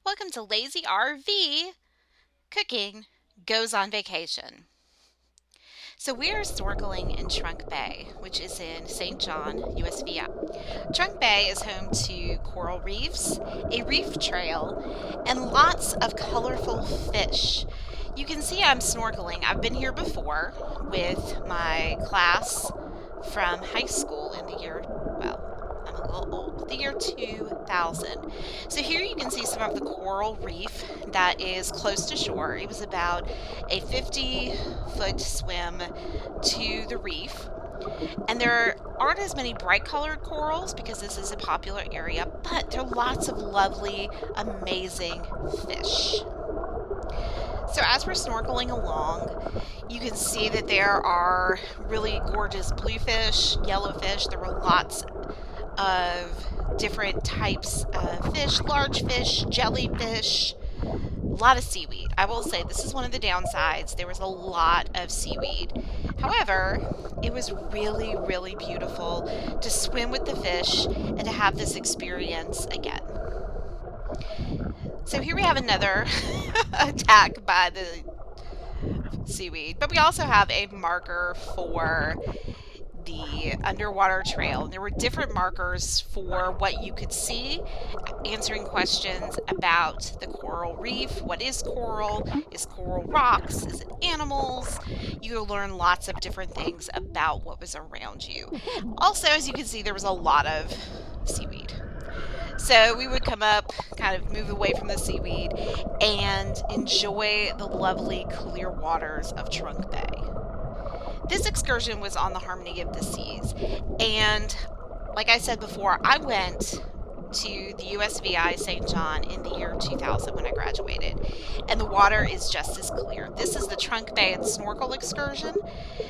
Welcome to Lazy RV. Cooking goes on vacation. So we are snorkeling in Trunk Bay, which is in St. John, USVI. Trunk Bay is home to coral reefs, a reef trail, and lots of colorful fish. You can see I'm snorkeling. I've been here before with my class from high school in the year, I'm a little old, the year 2000. So here you can see some of the coral reef that is close to shore. It was about a 50-foot swim to the reef. And there aren't as many bright colored corals because this is a popular area, but there are lots of lovely, amazing fish. So as we're snorkeling along, you can see that there are really gorgeous bluefish, yellowfish. There were lots of different types of fish, large fish, jellyfish, a lot of seaweed. I will say this is one of the downsides. There was a lot of seaweed. However, it was really, really beautiful to swim with the fish and to have this experience again. So here we have another attack by the seaweed, but we also have a marker for the underwater trail. There were different markers for what you could see, answering questions about the coral reef. What is coral? Is coral rocks? Is it animals? You'll learn lots of different things about what was around you. Also, as you can see, there was a lot of seaweed. So we would come up, kind of move away from the seaweed, and enjoy the lovely clear waters of Trunk Bay. This excursion was on the Harmony of the Seas, and like I said before, I went to the USVI St. John in the year 2000 when I graduated, and the water is just as clear. This is the Trunk Bay and Snorkel excursion.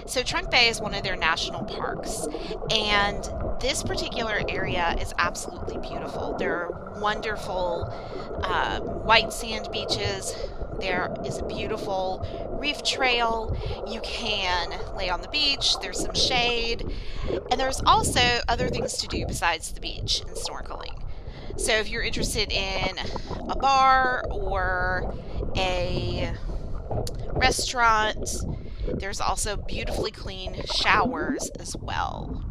So Trunk Bay is one of their national parks, and this particular area is absolutely beautiful. There are wonderful white sand beaches. There is a beautiful reef trail. You can lay on the beach. There's some shade. And there's also other things to do besides the beach and snorkeling. So if you're interested in a bar or a restaurant, there's also beautifully clean showers as well.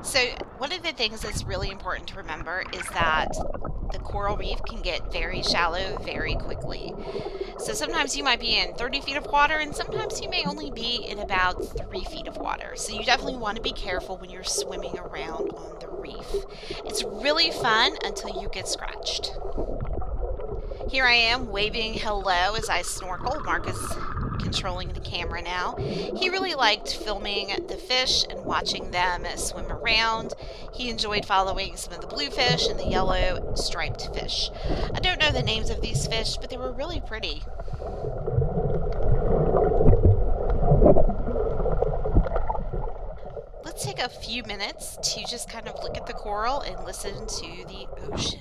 So one of the things that's really important to remember is that the coral reef can get very shallow very quickly. So sometimes you might be in 30 feet of water, and sometimes you may only be in about 3 feet of water. So you definitely want to be careful when you're swimming around on the reef. It's really fun until you get scratched. Here I am waving hello as I snorkel. Mark is controlling the camera now. He really liked filming the fish and watching them swim around. He enjoyed following some of the bluefish and the yellow striped fish. I don't know the names of these fish, but they were really pretty. Let's take a few minutes to just kind of look at the coral and listen to the ocean.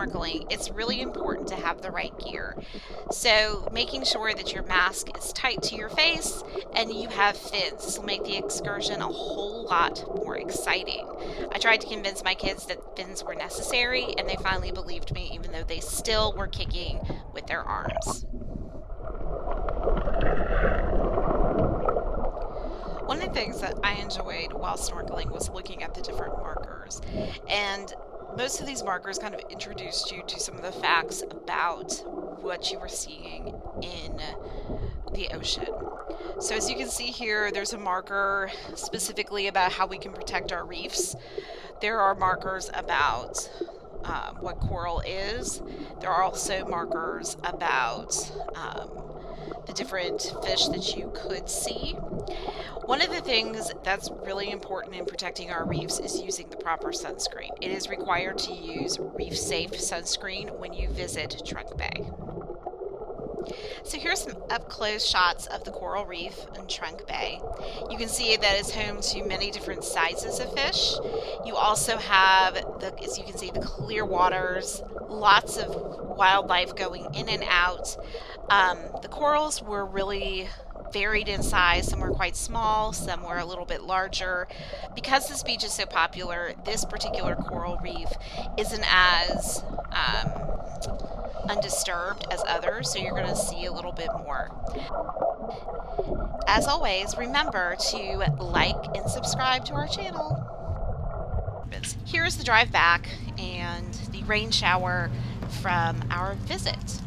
snorkeling, it's really important to have the right gear. So making sure that your mask is tight to your face and you have fins. This will make the excursion a whole lot more exciting. I tried to convince my kids that fins were necessary, and they finally believed me, even though they still were kicking with their arms. One of the things that I enjoyed while snorkeling was looking at the different markers. And most of these markers kind of introduced you to some of the facts about what you were seeing in the ocean. So as you can see here, there's a marker specifically about how we can protect our reefs. There are markers about what coral is. There are also markers about the different fish that you could see. One of the things that's really important in protecting our reefs is using the proper sunscreen. It is required to use reef-safe sunscreen when you visit Trunk Bay. So here's some up-close shots of the coral reef in Trunk Bay. You can see that it's home to many different sizes of fish. You also have, as you can see, the clear waters, lots of wildlife going in and out. The corals were really varied in size. Some were quite small, some were a little bit larger. Because this beach is so popular, this particular coral reef isn't as undisturbed as others, so you're going to see a little bit more. As always, remember to like and subscribe to our channel. Here's the drive back and the rain shower from our visit.